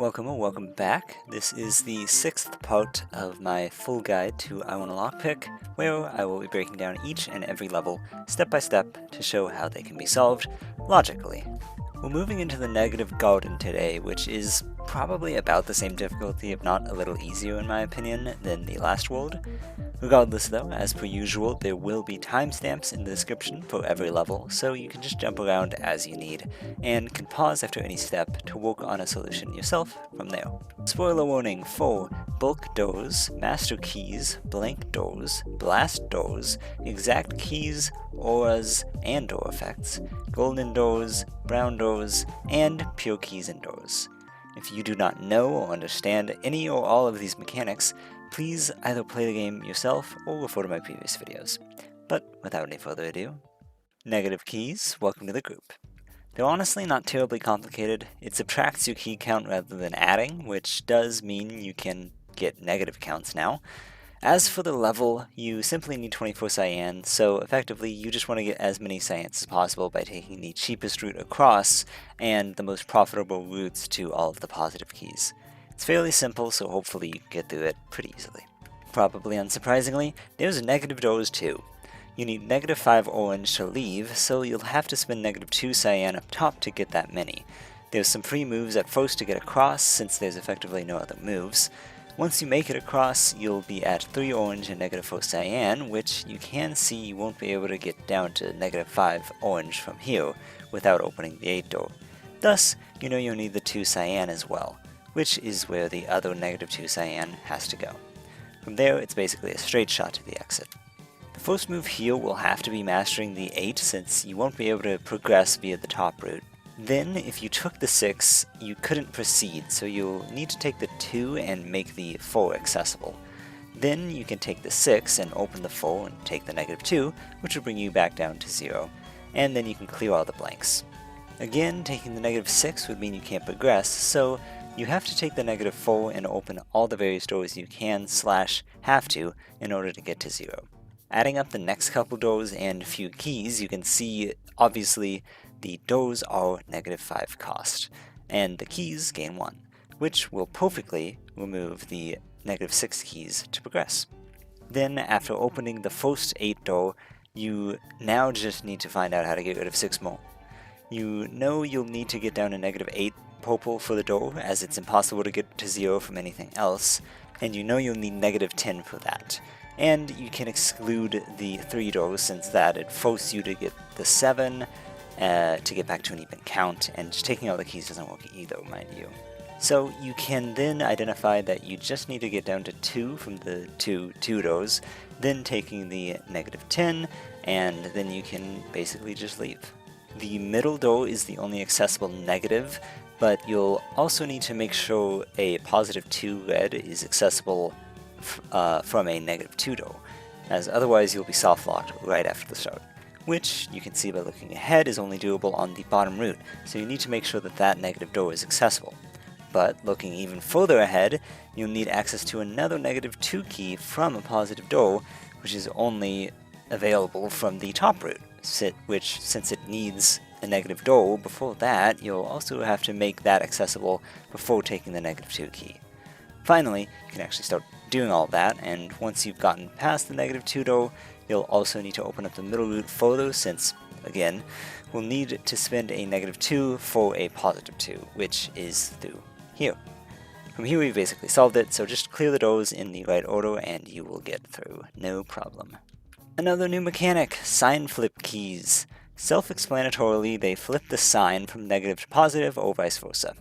Welcome or welcome back. This is the 6th part of my full guide to I Want a Lockpick, where I will be breaking down each and every level step by step to show how they can be solved logically. We're moving into the negative garden today, which is probably about the same difficulty, if not a little easier in my opinion, than the last world. Regardless though, as per usual, there will be timestamps in the description for every level, so you can just jump around as you need, and can pause after any step to work on a solution yourself from there. Spoiler warning for bulk doors, master keys, blank doors, blast doors, exact keys, auras, and door effects, golden doors, brown doors, and pure keys and doors. If you do not know or understand any or all of these mechanics, please either play the game yourself or refer to my previous videos. But without any further ado, negative keys, welcome to the group. They're honestly not terribly complicated. It subtracts your key count rather than adding, which does mean you can get negative counts now. As for the level, you simply need 24 cyan, so effectively you just want to get as many cyans as possible by taking the cheapest route across and the most profitable routes to all of the positive keys. It's fairly simple, so hopefully you can get through it pretty easily. Probably unsurprisingly, there's negative doors too. You need -5 orange to leave, so you'll have to spend -2 cyan up top to get that many. There's some free moves at first to get across, since there's effectively no other moves. Once you make it across, you'll be at 3 orange and -4 cyan, which you can see you won't be able to get down to -5 orange from here without opening the 8 door. Thus, you know you'll need the 2 cyan as well, which is where the other -2 cyan has to go. From there, it's basically a straight shot to the exit. The first move here will have to be mastering the 8, since you won't be able to progress via the top route. Then, if you took the 6, you couldn't proceed, so you'll need to take the 2 and make the 4 accessible. Then you can take the 6 and open the 4 and take the -2, which will bring you back down to 0, and then you can clear all the blanks. Again, taking the -6 would mean you can't progress, so you have to take the -4 and open all the various doors you can / have to in order to get to 0. Adding up the next couple doors and few keys, you can see, obviously, the doors are -5 cost, and the keys gain 1, which will perfectly remove the -6 keys to progress. Then, after opening the first 8 door, you now just need to find out how to get rid of 6 more. You know you'll need to get down to -8 purple for the door, as it's impossible to get to 0 from anything else, and you know you'll need -10 for that. And you can exclude the 3 doors, since that'd force you to get the 7 to get back to an even count, and just taking all the keys doesn't work either, mind you. So you can then identify that you just need to get down to 2 from the 2 doors, then taking the -10, and then you can basically just leave. The middle door is the only accessible negative, but you'll also need to make sure a +2 red is accessible from a -2 door, as otherwise you'll be soft-locked right after the start, which you can see by looking ahead is only doable on the bottom route, so you need to make sure that that negative door is accessible. But looking even further ahead, you'll need access to another -2 key from a positive door, which is only available from the top route, which, since it needs a negative door before that, you'll also have to make that accessible before taking the -2 key. Finally, you can actually start doing all that, and once you've gotten past the -2 door, you'll also need to open up the middle route further, since, again, we'll need to spend a -2 for a +2, which is through here. From here we've basically solved it, so just clear the doors in the right order and you will get through, no problem. Another new mechanic, sign flip keys. Self-explanatorily, they flip the sign from negative to positive or vice versa.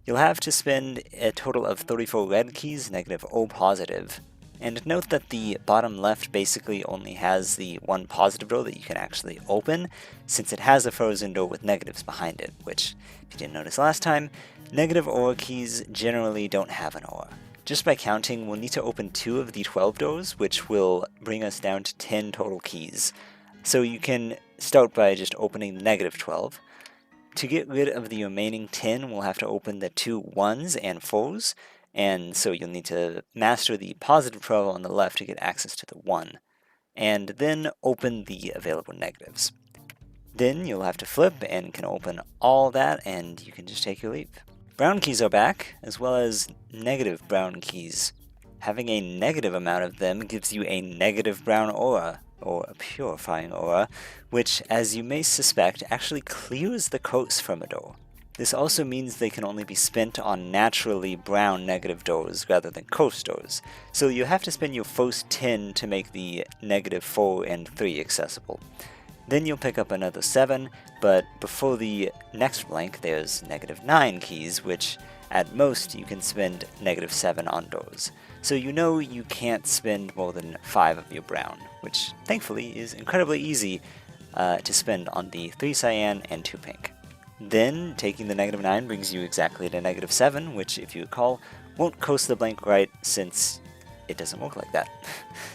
You'll have to spend a total of 34 red keys, negative or positive. And note that the bottom left basically only has the one positive door that you can actually open, since it has a frozen door with negatives behind it, which, if you didn't notice last time, negative aura keys generally don't have an aura. Just by counting, we'll need to open 2 of the 12 doors, which will bring us down to 10 total keys. So you can start by just opening the -12. To get rid of the remaining 10, we'll have to open the 2 1s and 4s, and so you'll need to master the positive 12 on the left to get access to the 1, and then open the available negatives. Then you'll have to flip and can open all that, and you can just take your leave. Brown keys are back, as well as negative brown keys. Having a negative amount of them gives you a negative brown aura, or a purifying aura, which, as you may suspect, actually clears the coats from a door. This also means they can only be spent on naturally brown negative doors rather than coast doors, so you have to spend your first 10 to make the negative 4 and 3 accessible. Then you'll pick up another 7, but before the next blank there's negative 9 keys, which at most you can spend negative 7 on doors. So you know you can't spend more than 5 of your brown, which thankfully is incredibly easy to spend on the 3 cyan and 2 pink. Then, taking the negative 9 brings you exactly to negative 7, which, if you recall, won't coast the blank right since it doesn't work like that.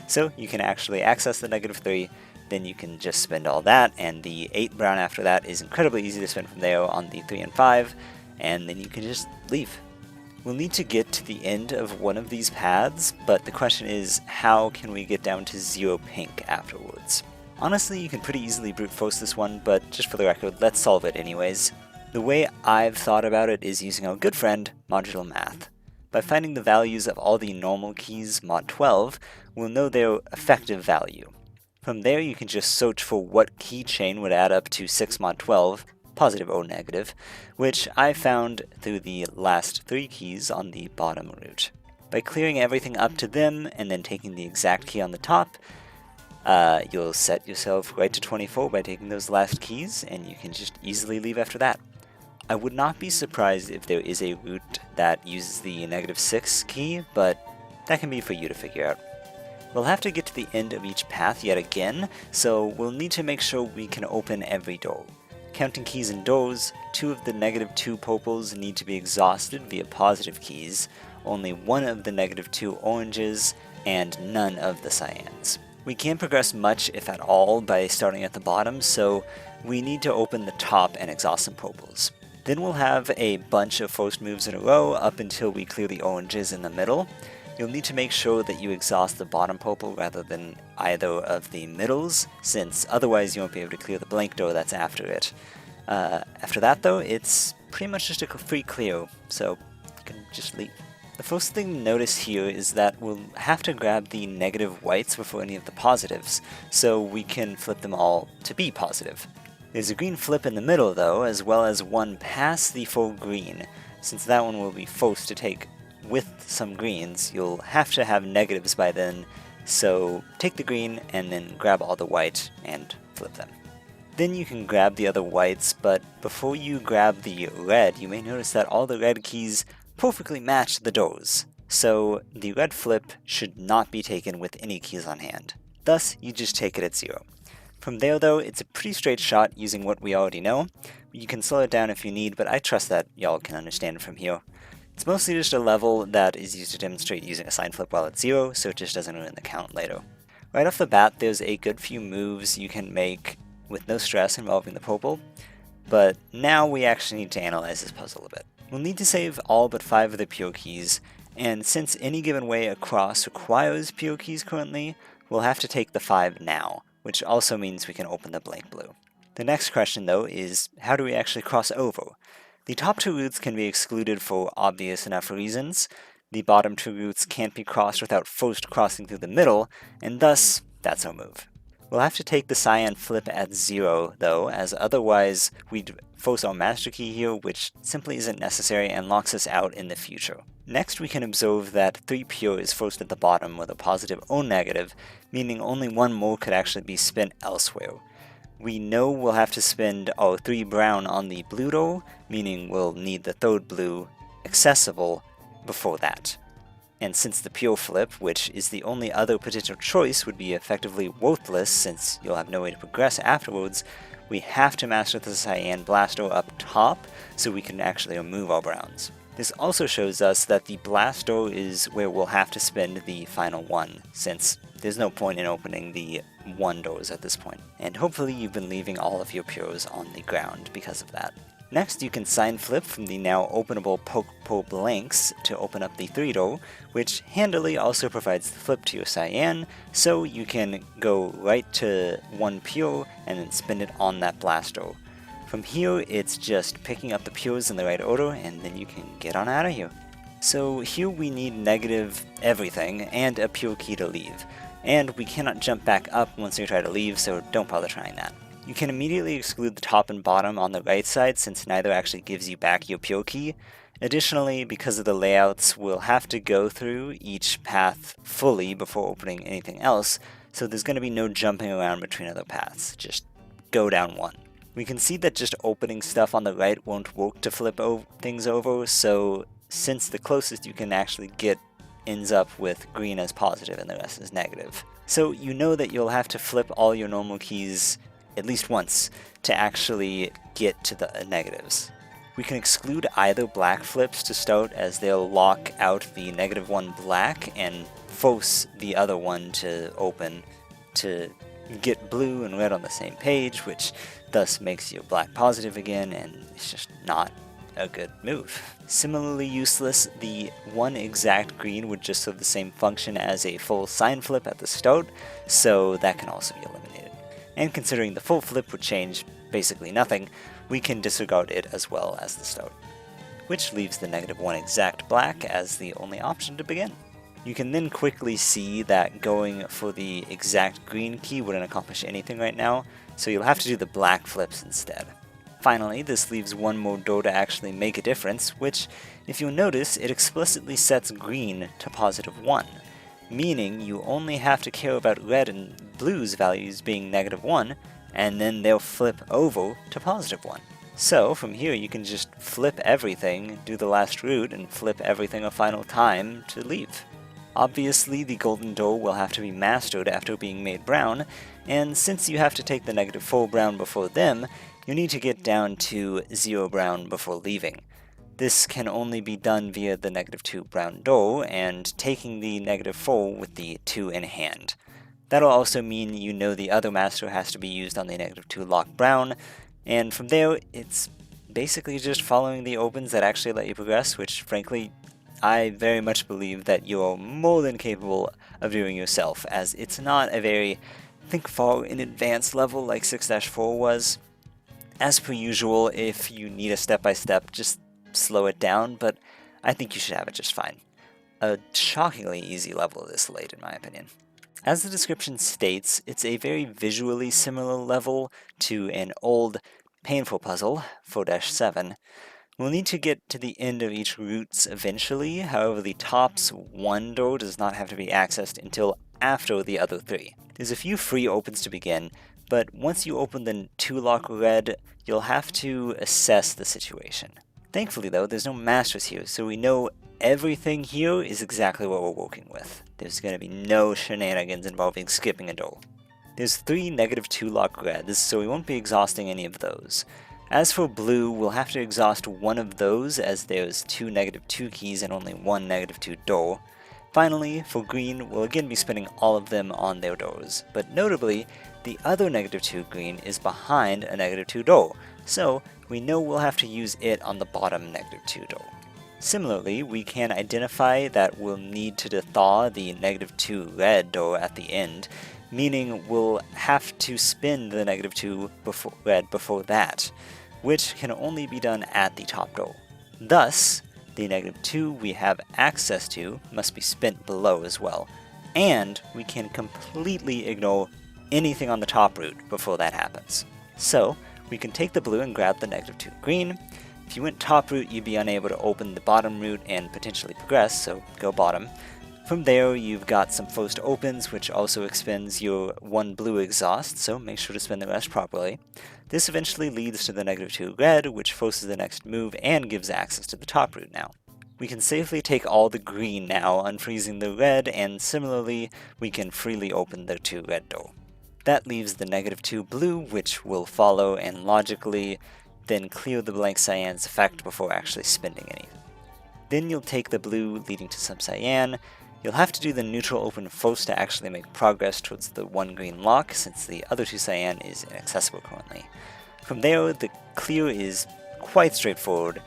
So you can actually access the negative 3, then you can just spend all that, and the 8 brown after that is incredibly easy to spend from there on the 3 and 5, and then you can just leave. We'll need to get to the end of one of these paths, but the question is, how can we get down to 0 pink afterwards? Honestly, you can pretty easily brute force this one, but just for the record, let's solve it anyways. The way I've thought about it is using our good friend, modular math. By finding the values of all the normal keys mod 12, we'll know their effective value. From there, you can just search for what keychain would add up to 6 mod 12, positive or negative, which I found through the last 3 keys on the bottom root. By clearing everything up to them, and then taking the exact key on the top, you'll set yourself right to 24 by taking those last keys, and you can just easily leave after that. I would not be surprised if there is a route that uses the negative 6 key, but that can be for you to figure out. We'll have to get to the end of each path yet again, so we'll need to make sure we can open every door. Counting keys and doors, 2 of the negative 2 purples need to be exhausted via positive keys, only 1 of the negative 2 oranges, and none of the cyans. We can't progress much, if at all, by starting at the bottom, so we need to open the top and exhaust some purples. Then we'll have a bunch of first moves in a row up until we clear the oranges in the middle. You'll need to make sure that you exhaust the bottom purple rather than either of the middles, since otherwise you won't be able to clear the blank door that's after it. After that though, it's pretty much just a free clear, so you can just leave. The first thing to notice here is that we'll have to grab the negative whites before any of the positives, so we can flip them all to be positive. There's a green flip in the middle though, as well as one past the full green. Since that one will be forced to take with some greens, you'll have to have negatives by then, so take the green and then grab all the white and flip them. Then you can grab the other whites, but before you grab the red, you may notice that all the red keys perfectly match the doors, so the red flip should not be taken with any keys on hand. Thus, you just take it at 0. From there though, it's a pretty straight shot using what we already know. You can slow it down if you need, but I trust that y'all can understand it from here. It's mostly just a level that is used to demonstrate using a sign flip while at 0, so it just doesn't ruin the count later. Right off the bat, there's a good few moves you can make with no stress involving the purple, but now we actually need to analyze this puzzle a bit. We'll need to save all but 5 of the pure keys, and since any given way across requires pure keys currently, we'll have to take the 5 now, which also means we can open the blank blue. The next question though is, how do we actually cross over? The top 2 routes can be excluded for obvious enough reasons. The bottom 2 routes can't be crossed without first crossing through the middle, and thus, that's our move. We'll have to take the cyan flip at 0 though, as otherwise we'd force our master key here, which simply isn't necessary and locks us out in the future. Next we can observe that 3 pure is first at the bottom with a positive or negative, meaning only 1 more could actually be spent elsewhere. We know we'll have to spend our 3 brown on the blue door, meaning we'll need the 3rd blue accessible before that. And since the pure flip, which is the only other potential choice, would be effectively worthless since you'll have no way to progress afterwards, we have to master the cyan blast door up top so we can actually remove our browns. This also shows us that the blast door is where we'll have to spend the final 1, since there's no point in opening the 1 doors at this point. And hopefully you've been leaving all of your pures on the ground because of that. Next, you can sign flip from the now openable purple blanks to open up the 3 door, which handily also provides the flip to your cyan, so you can go right to 1 pure and then spin it on that blast door. From here, it's just picking up the pures in the right order, and then you can get on out of here. So here we need negative everything, and a pure key to leave. And we cannot jump back up once we try to leave, so don't bother trying that. You can immediately exclude the top and bottom on the right side, since neither actually gives you back your pure key. Additionally, because of the layouts, we'll have to go through each path fully before opening anything else, so there's going to be no jumping around between other paths. Just go down one. We can see that just opening stuff on the right won't work to flip things over, so since the closest you can actually get ends up with green as positive and the rest is negative. So you know that you'll have to flip all your normal keys at least once to actually get to the negatives. We can exclude either black flips to start, as they'll lock out the -1 black and force the other one to open to get blue and red on the same page, which thus makes your black positive again, and it's just not a good move. Similarly useless, the one exact green would just serve the same function as a full sign flip at the start, so that can also be eliminated. And considering the full flip would change basically nothing, we can disregard it as well as the start, which leaves the -1 exact black as the only option to begin. You can then quickly see that going for the exact green key wouldn't accomplish anything right now, so you'll have to do the black flips instead. Finally, this leaves one more door to actually make a difference, which, if you'll notice, it explicitly sets green to +1, meaning you only have to care about red and blue's values being -1, and then they'll flip over to +1. So from here you can just flip everything, do the last route, and flip everything a final time to leave. Obviously, the golden door will have to be mastered after being made brown, and since you have to take the -4 brown before them, you need to get down to 0 brown before leaving. This can only be done via the -2 brown door, and taking the -4 with the 2 in hand. That'll also mean you know the other master has to be used on the -2 lock brown, and from there, it's basically just following the opens that actually let you progress, which frankly, I very much believe that you're more than capable of doing yourself, as it's not a very think far in advance level like 6-4 was. As per usual, if you need a step-by-step, just slow it down, but I think you should have it just fine. A shockingly easy level this late, in my opinion. As the description states, it's a very visually similar level to an old, painful puzzle, 4-7. We'll need to get to the end of each routes eventually, however the top's one door does not have to be accessed until after the other 3. There's a few free opens to begin, but once you open the 2-lock red, you'll have to assess the situation. Thankfully though, there's no masters here, so we know everything here is exactly what we're working with. There's going to be no shenanigans involving skipping a door. There's 3 -2 lock reds, so we won't be exhausting any of those. As for blue, we'll have to exhaust one of those, as there's 2 -2 keys and only one -2 door. Finally, for green, we'll again be spinning all of them on their doors, but notably, the other -2 green is behind a -2 door, so we know we'll have to use it on the bottom -2 door. Similarly, we can identify that we'll need to thaw the -2 red door at the end, meaning we'll have to spin the -2 red before that, which can only be done at the top door. Thus, the -2 we have access to must be spent below as well, and we can completely ignore anything on the top route before that happens. So, we can take the blue and grab the -2 green. If you went top route, you'd be unable to open the bottom route and potentially progress, so go bottom. From there, you've got some first opens, which also expends your 1 blue exhaust, so make sure to spin the rest properly. This eventually leads to the -2 red, which forces the next move and gives access to the top route now. We can safely take all the green now, unfreezing the red, and similarly, we can freely open the 2 red door. That leaves the -2 blue, which will follow and logically then clear the blank cyan's effect before actually spending any. Then you'll take the blue leading to some cyan. You'll have to do the neutral open first to actually make progress towards the 1 green lock, since the other 2 cyan is inaccessible currently. From there, the clear is quite straightforward,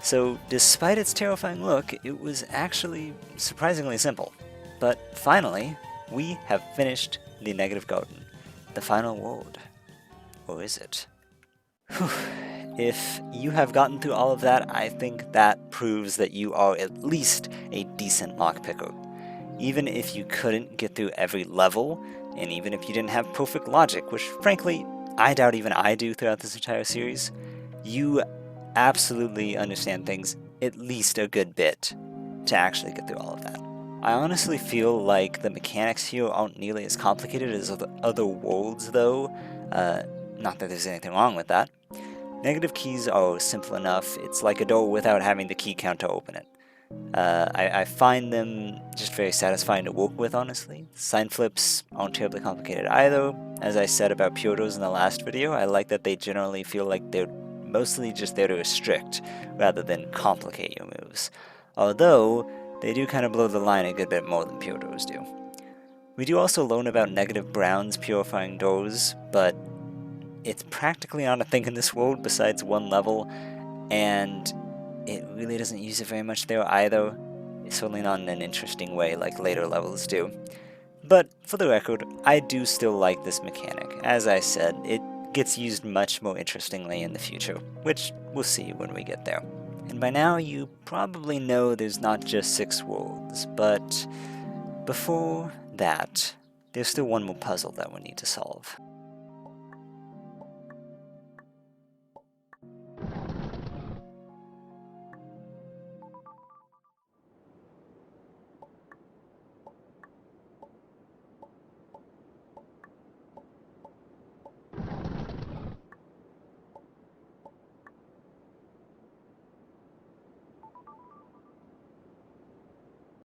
so despite its terrifying look, it was actually surprisingly simple. But finally, we have finished the negative garden, the final world. Or is it? Whew. If you have gotten through all of that, I think that proves that you are at least a decent lockpicker. Even if you couldn't get through every level, and even if you didn't have perfect logic, which frankly, I doubt even I do throughout this entire series, you absolutely understand things at least a good bit to actually get through all of that. I honestly feel like the mechanics here aren't nearly as complicated as other worlds, though. Not that there's anything wrong with that. Negative keys are simple enough. It's like a door without having the key count to open it. I find them just very satisfying to work with, honestly. Sign flips aren't terribly complicated either. As I said about Pyotos in the last video, I like that they generally feel like they're mostly just there to restrict, rather than complicate your moves. Although, they do kind of blow the line a good bit more than Pyotos do. We do also learn about negative browns purifying doors, but it's practically not a thing in this world besides one level, and it really doesn't use it very much there either. It's certainly not in an interesting way like later levels do. But for the record, I do still like this mechanic. As I said, it gets used much more interestingly in the future, which we'll see when we get there. And by now you probably know there's not just 6 worlds, but before that, there's still one more puzzle that we need to solve.